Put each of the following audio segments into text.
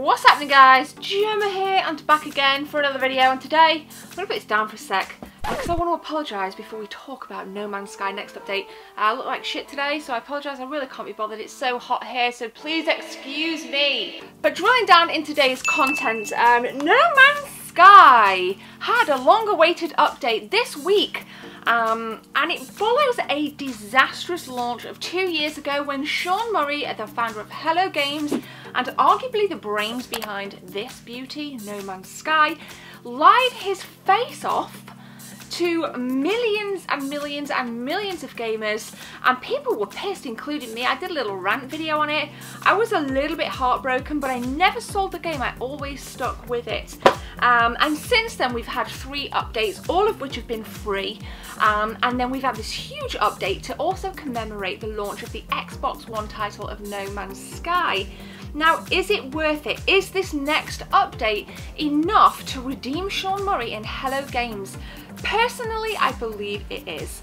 What's happening, guys? Gemma here and back again for another video, and today I'm going to put this down for a sec because I want to apologise before we talk about No Man's Sky next update. I look like shit today, so I apologise. I really can't be bothered. It's so hot here, so please excuse me. But drilling down in today's content, No Man's Sky had a long-awaited update this week. And it follows a disastrous launch of 2 years ago when Sean Murray, the founder of Hello Games and arguably the brains behind this beauty, No Man's Sky, lied his face off to millions and millions and millions of gamers, and people were pissed, including me. I did a little rant video on it. I was a little bit heartbroken, but I never sold the game. I always stuck with it. And since then we've had 3 updates, all of which have been free, and then we've had this huge update to also commemorate the launch of the Xbox One title of No Man's Sky. Now, is it worth it? Is this next update enough to redeem Sean Murray and Hello Games? Personally, I believe it is.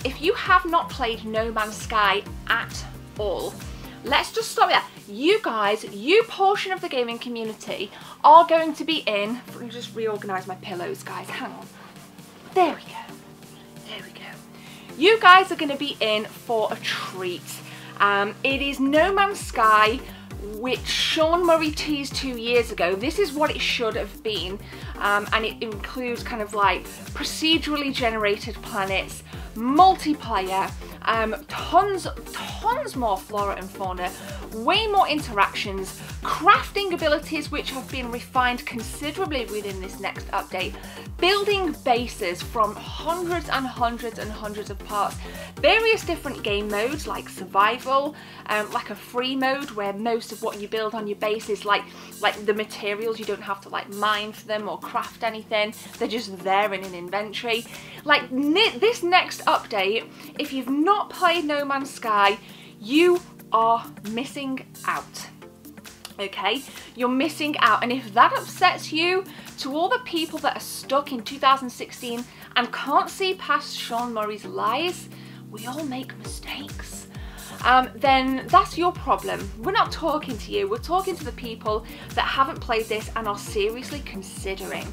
If you have not played No Man's Sky at all, let's just stop there. You guys, you portion of the gaming community are going to be in, let me just reorganize my pillows, guys, hang on. There we go, there we go. You guys are going to be in for a treat. It is No Man's Sky, which Sean Murray teased 2 years ago. This is what it should have been, and it includes kind of like procedurally generated planets, multiplayer, tons more flora and fauna, way more interactions, crafting abilities which have been refined considerably within this next update, building bases from hundreds and hundreds and hundreds of parts, various different game modes like survival, like a free mode where most of what you build on your base is like the materials. You don't have to like mine for them or craft anything, they're just there in an inventory. Like this next update, if you've not played No Man's Sky, you are missing out. Okay, you're missing out, and if that upsets you, to all the people that are stuck in 2016 and can't see past Sean Murray's lies, we all make mistakes, then that's your problem. We're not talking to you, we're talking to the people that haven't played this and are seriously considering.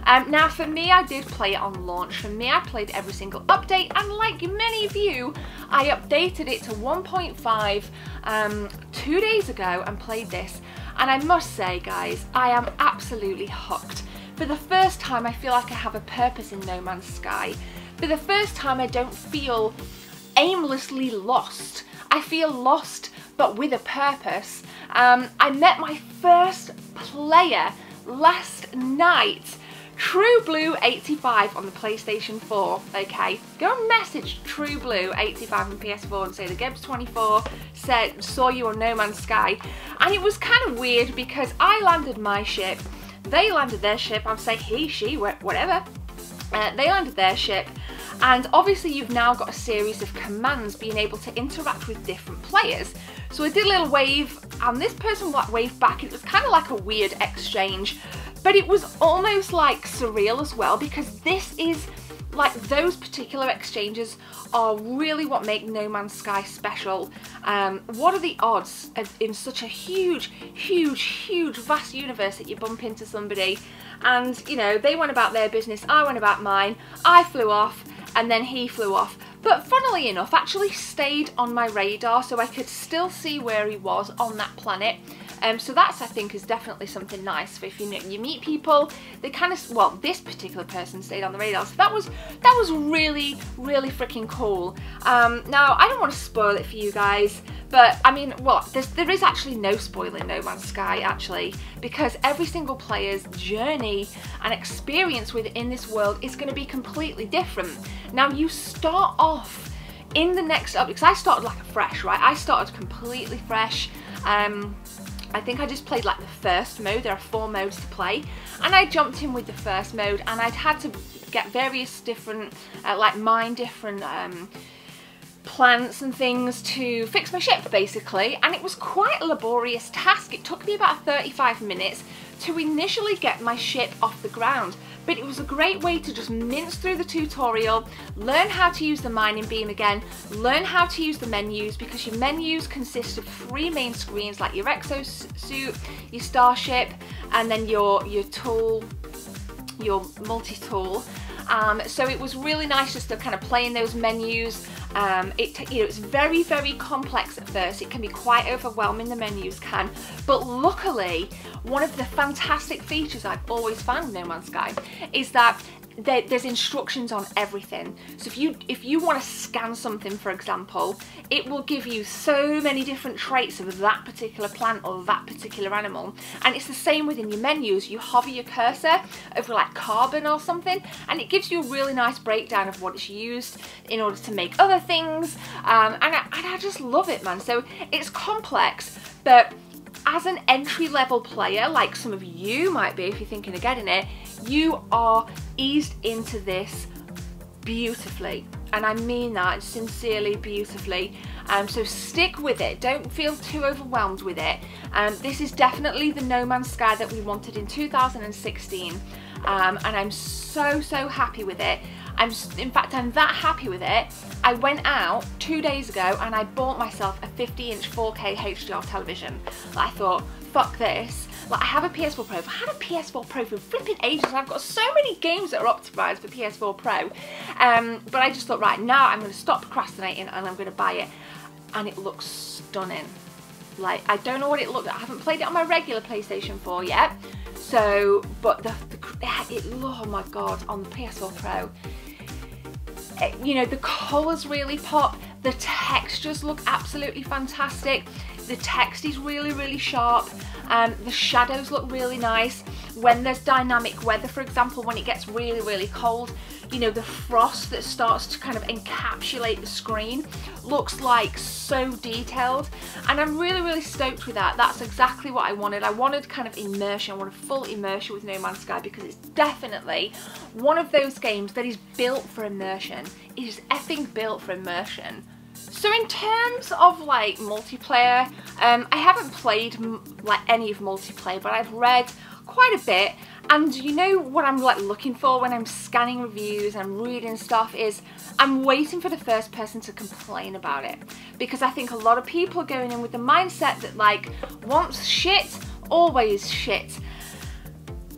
Now for me, I did play it on launch. For me, I played every single update, and like many of you, I updated it to 1.5 2 days ago and played this. And I must say, guys, I am absolutely hooked. For the first time, I feel like I have a purpose in No Man's Sky. For the first time, I don't feel aimlessly lost. I feel lost, but with a purpose. I met my first player last night, TrueBlue85 on the PlayStation 4, okay? Go and message TrueBlue85 on PS4 and say TheGebs24 saw you on No Man's Sky. And it was kind of weird because I landed my ship, they landed their ship, I'll say he, she, whatever. They landed their ship, and obviously you've now got a series of commands being able to interact with different players. So I did a little wave, and this person waved back. It was kind of like a weird exchange, but it was almost like surreal as well, because this is like, those particular exchanges are really what make No Man's Sky special. What are the odds of, in such a huge vast universe, that you bump into somebody and, you know, they went about their business, I went about mine, I flew off, and then he flew off, but funnily enough actually stayed on my radar, so I could still see where he was on that planet. So that's, I think, is definitely something nice for if you meet people. They kind of, well, this particular person stayed on the radar, so that was really freaking cool. Now I don't want to spoil it for you guys, but I mean, well, there is actually no spoiling No Man's Sky actually, because every single player's journey and experience within this world is going to be completely different. Now you start off in the next update, because I started like a fresh, right? I started completely fresh. I think I just played like the first mode. There are 4 modes to play, and I jumped in with the first mode, and I'd had to get various different, like mine different plants and things to fix my ship basically, and it was quite a laborious task. It took me about 35 minutes to initially get my ship off the ground. but it was a great way to just mince through the tutorial, learn how to use the mining beam again, learn how to use the menus, because your menus consist of 3 main screens, like your exosuit, your starship, and then your tool, your multi-tool. So it was really nice just to kind of play in those menus. It's very, very complex at first. It can be quite overwhelming, the menus can, but luckily one of the fantastic features I've always found in No Man's Sky is that there's instructions on everything. So if you want to scan something, for example, it will give you so many different traits of that particular plant or that particular animal. And it's the same within your menus. You hover your cursor over like carbon or something, and it gives you a really nice breakdown of what it's used in order to make other things. And I just love it, man. So it's complex, but as an entry-level player, like some of you might be if you're thinking of getting it, you are eased into this beautifully, and I mean that sincerely, beautifully. So stick with it, don't feel too overwhelmed with it. This is definitely the No Man's Sky that we wanted in 2016, and I'm so happy with it. In fact, I'm that happy with it. I went out 2 days ago and I bought myself a 50-inch 4K HDR television. I thought, fuck this. Like, I have a PS4 Pro. I've had a PS4 Pro for flipping ages, and I've got so many games that are optimized for PS4 Pro. But I just thought, right, now I'm going to stop procrastinating and I'm going to buy it. And it looks stunning. Like, I don't know what it looks like. I haven't played it on my regular PlayStation 4 yet. So, but oh my god, on the PS4 Pro, you know, the colours really pop. The textures look absolutely fantastic. The text is really sharp. The shadows look really nice. When there's dynamic weather, for example, when it gets really cold, you know, the frost that starts to kind of encapsulate the screen looks like so detailed, and I'm really stoked with that. That's exactly what I wanted. I wanted kind of immersion. I wanted full immersion with No Man's Sky, because it's definitely one of those games that is built for immersion. It is effing built for immersion. So in terms of like multiplayer, I haven't played like any of multiplayer, but I've read quite a bit, and you know what I'm like looking for when I'm scanning reviews and I'm reading stuff is I'm waiting for the first person to complain about it, because I think a lot of people are going in with the mindset that like once shit, always shit.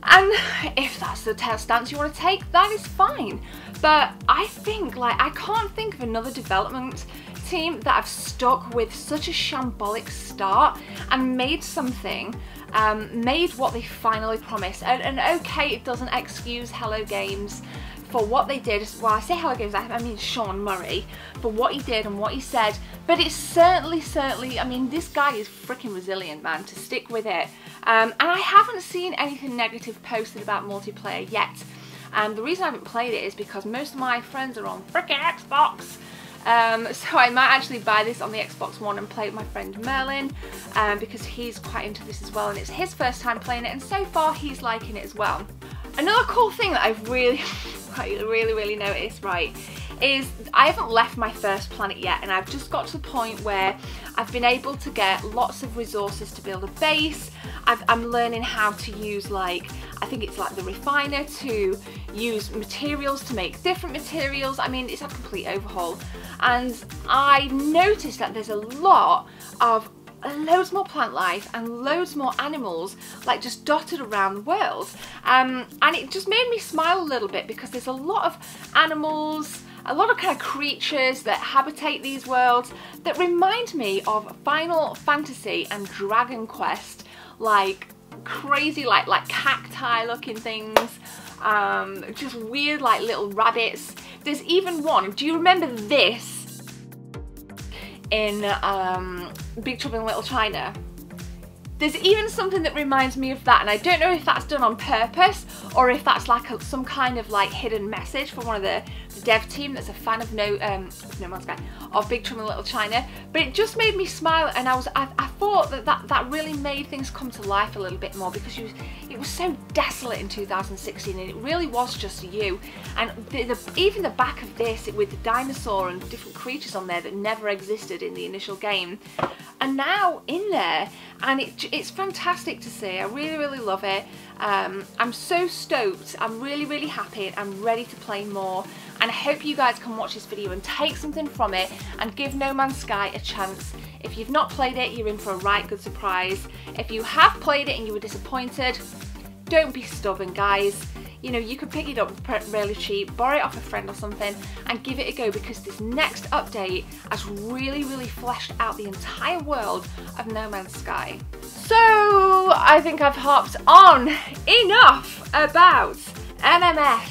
And if that's the stance you want to take, that is fine. But I think, like, I can't think of another development team that have stuck with such a shambolic start and made something, made what they finally promised. And okay, it doesn't excuse Hello Games for what they did. Well, I say Hello Games, I mean Sean Murray, for what he did and what he said. But it's certainly, I mean, this guy is freaking resilient, man, to stick with it. And I haven't seen anything negative posted about multiplayer yet. And the reason I haven't played it is because most of my friends are on frickin' Xbox. So I might actually buy this on the Xbox One and play with my friend Merlin, because he's quite into this as well, and it's his first time playing it, and so far he's liking it as well. Another cool thing that I've really noticed, right, is I haven't left my first planet yet, and I've just got to the point where I've been able to get lots of resources to build a base. I'm learning how to use, like, I think it's like the refiner, to use materials to make different materials. I mean, it's a complete overhaul, and I noticed that there's a lot of loads more plant life and loads more animals, like, just dotted around the world, and it just made me smile a little bit, because there's a lot of animals, a lot of kind of creatures that habitate these worlds that remind me of Final Fantasy and Dragon Quest, like crazy, like cacti looking things, just weird like little rabbits. There's even one, do you remember this in Big Trouble in Little China? There's even something that reminds me of that, and I don't know if that's done on purpose or if that's like some kind of like hidden message for one of the dev team that's a fan of No Man's Sky, of Big Trouble in Little China, but it just made me smile, and I thought that really made things come to life a little bit more, because it was so desolate in 2016, and it really was just you. And even the back of this, with the dinosaur and different creatures on there that never existed in the initial game, are now in there, and it's fantastic to see. I really love it. I'm so stoked. I'm really happy. I'm ready to play more, and I hope you guys can watch this video and take something from it and give No Man's Sky a chance. If you've not played it, you're in for a right good surprise. If you have played it and you were disappointed, don't be stubborn, guys. You know, you could pick it up really cheap, borrow it off a friend or something, and give it a go, because this next update has really fleshed out the entire world of No Man's Sky. So I think I've harped on enough about MMS.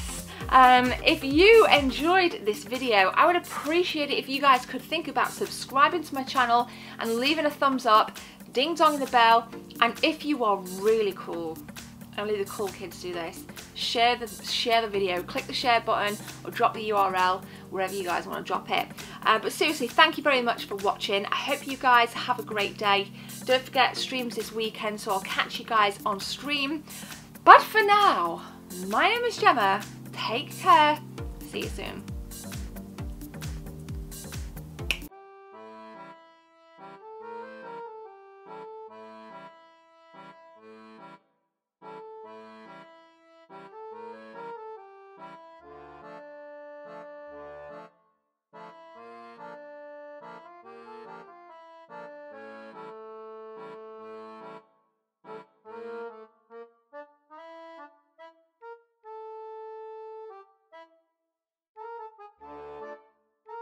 If you enjoyed this video, I would appreciate it if you guys could think about subscribing to my channel and leaving a thumbs up, ding dong the bell, and if you are really cool, only the cool kids do this, share the video, click the share button, or drop the URL wherever you guys want to drop it. But seriously, thank you very much for watching. I hope you guys have a great day. Don't forget, streams this weekend, so I'll catch you guys on stream. But for now, my name is Gemma. Take care. See you soon.